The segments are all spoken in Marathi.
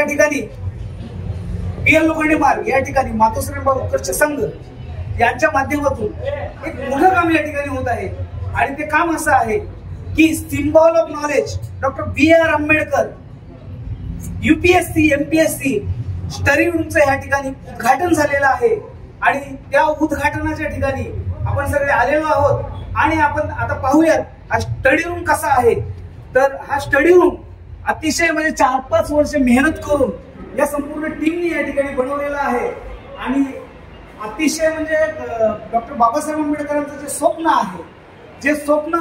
ठिकाणी BL लोखंडे मार्ग या ठिकाणी मातोश्री उत्कर्ष संघ यांच्या माध्यमातून एक मोठं काम या ठिकाणी होत आहे आणि ते काम असं आहे की symbol of knowledge doctor BR Ambedkar UPSC MPSC study रूमचं या ठिकाणी उद्घाटन झालेलं आहे आणि त्या उद्घाटनाच्या ठिकाणी आपण सगळे आलेलो आहोत आणि आपण आता पाहूयात हा स्टडी रूम कसा आहे। तर हा स्टडी रूम अतिशय म्हणजे 4-5 वर्ष मेहनत करून या संपूर्ण टीमने या ठिकाणी बनवलेला आहे आणि अतिशय म्हणजे डॉक्टर बाबासाहेब आंबेडकरांचं जे स्वप्न आहे, जे स्वप्न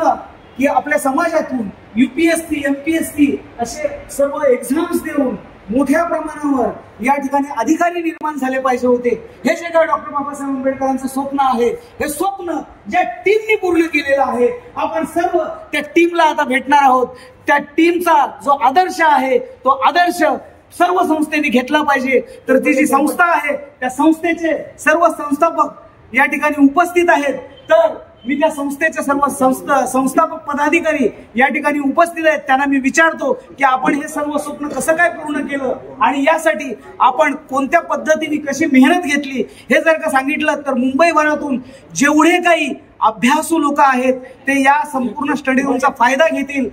की आपल्या समाजातून UPSC MPSC असे सर्व एक्झाम्स देऊन मोठ्या प्रमाणावर या ठिकाणी अधिकारी निर्माण झाले पाहिजे होते, हे जे काय डॉक्टर बाबासाहेब आंबेडकरांचं स्वप्न आहे, हे स्वप्न ज्या टीमने पूर्ण केलेलं आहे, आपण सर्व त्या टीमला आता भेटणार आहोत। त्या टीमचा जो आदर्श आहे तो आदर्श सर्व संस्थेने घेतला पाहिजे। तर ती जी संस्था आहे त्या संस्थेचे सर्व संस्थापक या ठिकाणी उपस्थित आहेत। तर मी त्या संस्थेचे सर्व संस्थापक पदाधिकारी या ठिकाणी उपस्थित आहेत, त्यांना मी विचारतो की आपण हे सर्व स्वप्न कसं काय पूर्ण केलं आणि यासाठी आपण कोणत्या पद्धतीने कशी मेहनत घेतली हे जर का सांगितलं तर मुंबईभरातून जेवढे काही अभ्यासू लोक आहेत ते या संपूर्ण स्टडी रूमचा फायदा घेतील,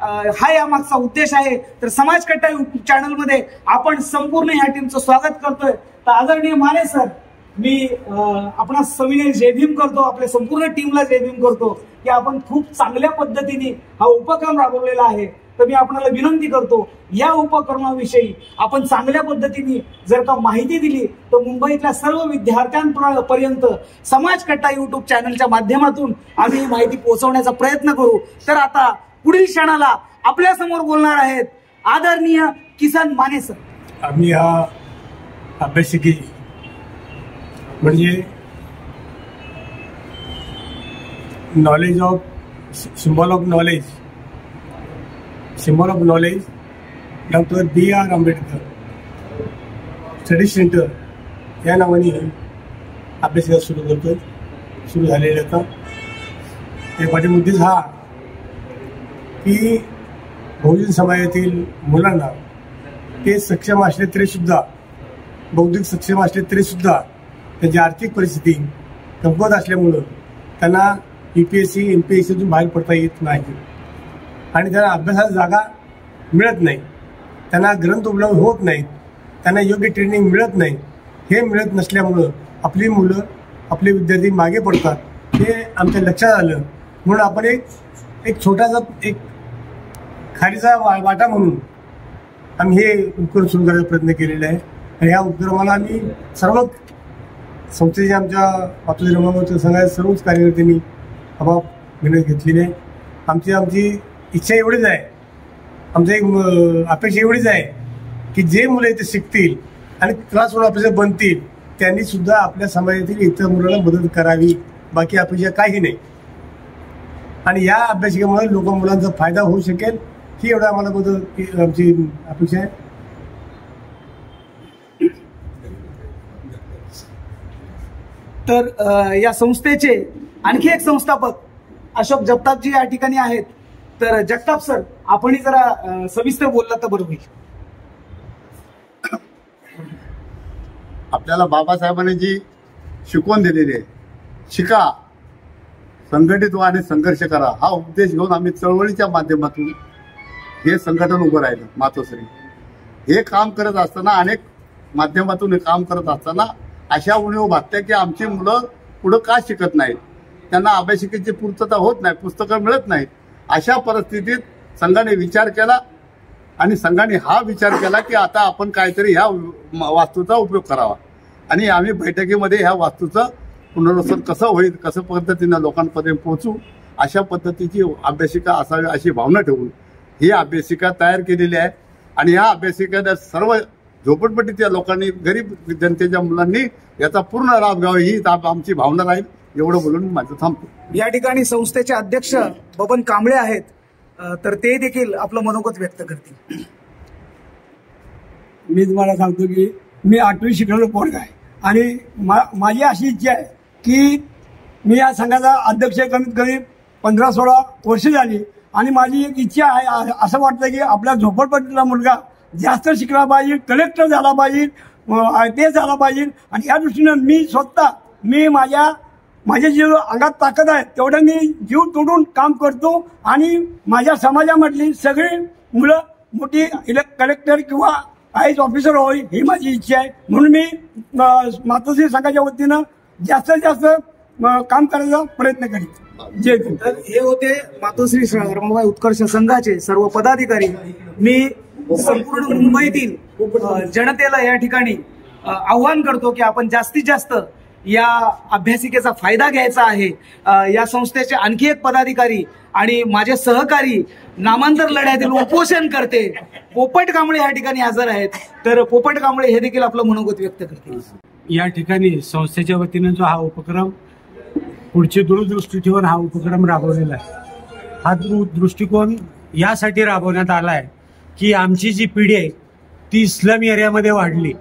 हा या मागचा उद्देश आहे। तर समाज कट्टा YouTube चॅनल मध्ये आपण संपूर्ण या टीमचं स्वागत करतोय। तर आदरणीय माने सर, मी आपण सविनय जय भीम करतो, आपल्या संपूर्ण टीमला जय भीम करतो की आपण खूप चांगल्या पद्धतीने हा उपक्रम राबवलेला आहे। तर मी आपल्याला विनंती करतो या उपक्रमाविषयी आपण चांगल्या पद्धतीने जर का माहिती दिली तर मुंबईतल्या सर्व विद्यार्थ्यांपर्यंत समाज कट्टा YouTube चॅनलच्या माध्यमातून आम्ही ही माहिती पोहोचवण्याचा प्रयत्न करू। तर आता पुढील क्षणाला आपल्या समोर बोलणार आहेत आदरणीय किसन माने सर। आम्ही हा अभ्यासिकी म्हणजे knowledge of symbol of knowledge doctor BR Ambedkar study centre या नावाने अभ्यासिका सुरू झालेला होता। त्यामध्ये मुद्देच हा की बहुजन समाजातील मुलांना ते सक्षम असले तरी सुद्धा, बौद्धिक सक्षम असले तरी सुद्धा त्यांची आर्थिक परिस्थिती कमकुवत असल्यामुळं त्यांना UPSC MPSCतून बाहेर पडता येत नाही आणि त्यांना अभ्यासाला जागा मिळत नाही, त्यांना ग्रंथ उपलब्ध होत नाहीत, त्यांना योग्य ट्रेनिंग मिळत नाही। हे मिळत नसल्यामुळं आपली मुलं, आपले विद्यार्थी मागे पडतात, हे आमच्या लक्षात आलं। म्हणून आपण एक छोटासा एक खारीचा वाटा म्हणून आम्ही हे उपक्रम सुरू करायचा प्रयत्न केलेला आहे आणि ह्या उपक्रमाला आम्ही सर्व संस्थेचे आमच्या आपल्या रमावरच्या संघाच्या सर्वच कार्यकर्त्यांनी आपाप मेहनत घेतलेली आहे। आमची इच्छा एवढीच आहे, आमची एक अपेक्षा एवढीच आहे की जे मुलं इथे शिकतील आणि क्लासरूम अपेक्षा बनतील त्यांनी सुद्धा आपल्या समाजातील इतर मुलांना मदत करावी, बाकी अपेक्षा काही नाही। आणि या अभ्यासिकेमुळे मुलांचा फायदा होऊ शकेल ही एवढा आम्हाला मदत आमची अपेक्षा आहे। तर या संस्थेचे आणखी एक संस्थापक अशोक जगतापजी या ठिकाणी आहेत। तर जगताप सर, आपणही जरा सविस्तर बोलला तर बरं होईल। आपल्याला बाबासाहेबांनी जी शिकवण दिलेली आहे, शिका, संघटित व्हा आणि संघर्ष करा, हा उपदेश घेऊन आम्ही चळवळीच्या माध्यमातून हे संघटन उभं राहिलं। मातोश्री हे काम करत असताना, अनेक माध्यमातून हे काम करत असताना अशा उणीव भासत्या की आमची मुलं पुढं का शिकत नाहीत, त्यांना अभ्यासिकेची पूर्तता होत नाही, पुस्तकं मिळत नाहीत। अशा परिस्थितीत संघाने विचार केला आणि संघाने हा विचार केला की आता आपण काहीतरी ह्या वास्तूचा उपयोग करावा आणि आम्ही बैठकीमध्ये ह्या वास्तूचं पुनर्वसन कसं होईल, कसं पद्धतीनं लोकांपर्यंत पोहोचू, अशा पद्धतीची अभ्यासिका असावी अशी भावना ठेवून ही अभ्यासिका तयार केलेली आहे। आणि या अभ्यासिकेला सर्व झोपडपट्टीच्या लोकांनी, गरीब जनतेच्या मुलांनी याचा पूर्ण लाभ घ्यावा ही आमची भावना राहील। एवढं बोलून माझं थांबतो। या ठिकाणी संस्थेचे अध्यक्ष बबन कांबळे आहेत, तर ते देखील आपलं मनोगत व्यक्त करतील। मी तुम्हाला सांगतो की मी 8वी शिकलेलो पोरगा आहे आणि माझी अशी इच्छा आहे की मी या संघाचा अध्यक्ष कमीत कमी 15-16 वर्ष झाली आणि माझी एक इच्छा आहे, असं वाटतं की आपल्या झोपडपट्टीतला मुलगा जास्त शिकला पाहिजे, कलेक्टर झाला पाहिजे, IPS झाला पाहिजे. आणि या दृष्टीनं मी माझ्या जे अंगात ताकद आहे तेवढं मी जीव तोडून काम करतो. आणि माझ्या समाजामधली सगळी मुलं मोठी कलेक्टर किंवा IAS ऑफिसर होईल ही माझी इच्छा आहे. म्हणून मी मातोश्री संघाच्या वतीनं जास्तीत जास्त काम करायचा प्रयत्न करीन. जय भीम. तर हे होते मातोश्री रमाबाई उत्कर्ष संघाचे सर्व पदाधिकारी. मी संपूर्ण मुंबईतील जनतेला या ठिकाणी आव्हान करतो की आपण जास्तीत जास्त या अभ्यासिकेचा फायदा घ्यायचा आहे. या संस्थेचे आणखी एक पदाधिकारी आणि माझे सहकारी नामांतर लढ्यातील उपोषण करते पोपट कांबळे या ठिकाणी हजर आहेत. तर पोपट कांबळे हे देखील आपलं मनोगत व्यक्त करतील. या ठिकाणी संस्थेच्या वतीनं जो हा उपक्रम पुढची दूरदृष्टी ठेवून हा उपक्रम राबवलेला आहे. हा दृष्टिकोन यासाठी राबवण्यात आला आहे की आमची जी पिढी आहे ती स्लम एरियामध्ये वाढली.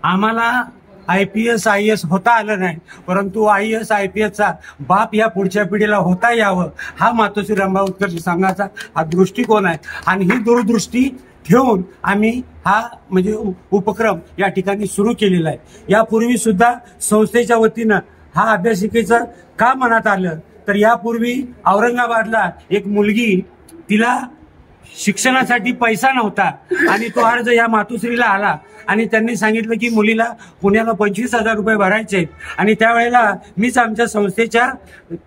आम्हाला IPS IAS होता आलं नाही, परंतु IAS IPSचा बाप या पुढच्या पिढीला होता यावं हा मातोश्री रमाबाई उत्कर्ष संघाचा हा दृष्टिकोन आहे. आणि ही दूरदृष्टी ठेवून आम्ही हा म्हणजे उपक्रम या ठिकाणी सुरू केलेला आहे. यापूर्वी सुद्धा संस्थेच्या वतीनं हा अभ्यासिकेचं का मनात आलं तर यापूर्वी औरंगाबादला एक मुलगी, तिला शिक्षणासाठी पैसा नव्हता आणि तो अर्ज या मातोश्रीला आला आणि त्यांनी सांगितलं की मुलीला पुण्याला 25,000 रुपये भरायचे आहेत. आणि त्यावेळेला मीच आमच्या संस्थेच्या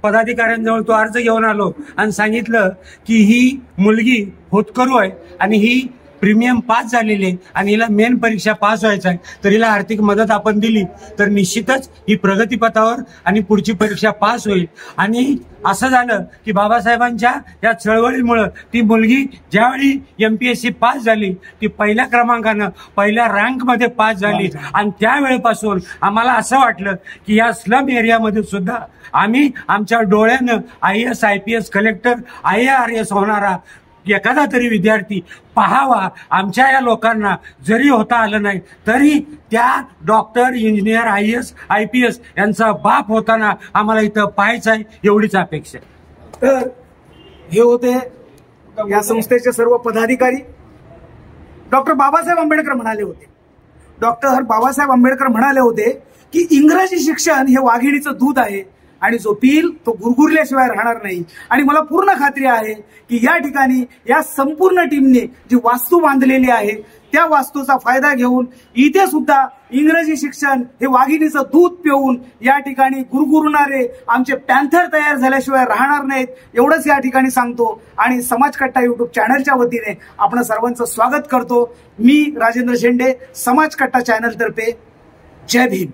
पदाधिकाऱ्यांजवळ तो अर्ज घेऊन आलो आणि सांगितलं की ही मुलगी होतकरू आहे आणि ही प्रीमियम पास झालेली आहे आणि हिला मेन परीक्षा पास व्हायचा आहे, तर हिला आर्थिक मदत आपण दिली तर निश्चितच ही प्रगतीपथावर आणि पुढची परीक्षा पास होईल. आणि असं झालं की बाबासाहेबांच्या या चळवळीमुळं ती मुलगी ज्यावेळी MPSC पास झाली ती पहिल्या क्रमांकानं पहिल्या रँकमध्ये पास झाली. आणि त्यावेळेपासून आम्हाला असं वाटलं की या स्लम एरियामध्ये सुद्धा आम्ही आमच्या डोळ्यानं IAS IPS कलेक्टर IARS होणारा एखादा तरी विद्यार्थी पाहावा. आमच्या या लोकांना जरी होता आलं नाही तरी त्या डॉक्टर, इंजिनियर, IAS IPS यांचा बाप होताना आम्हाला इथं पाहायचं आहे एवढीच अपेक्षा. तर हे होते या संस्थेचे सर्व पदाधिकारी. डॉक्टर बाबासाहेब आंबेडकर म्हणाले होते की इंग्रजी शिक्षण हे वाघिणीचं दूध आहे आणि जो पिल तो गुरगुरल्याशिवाय राहणार नाही. आणि मला पूर्ण खात्री आहे की या ठिकाणी या संपूर्ण टीमने जी वास्तू बांधलेली आहे त्या वास्तूचा फायदा घेऊन इथे सुद्धा इंग्रजी शिक्षण हे वाघिणीचं दूध पिऊन या ठिकाणी गुरगुरणारे आमचे पॅन्थर तयार झाल्याशिवाय राहणार नाहीत एवढंच या ठिकाणी सांगतो. आणि समाजकट्टा YouTube चॅनलच्या वतीने आपण सर्वांचं स्वागत करतो. मी राजेंद्र शेंडे, समाजकट्टा चॅनल तर्फे. जय भीम.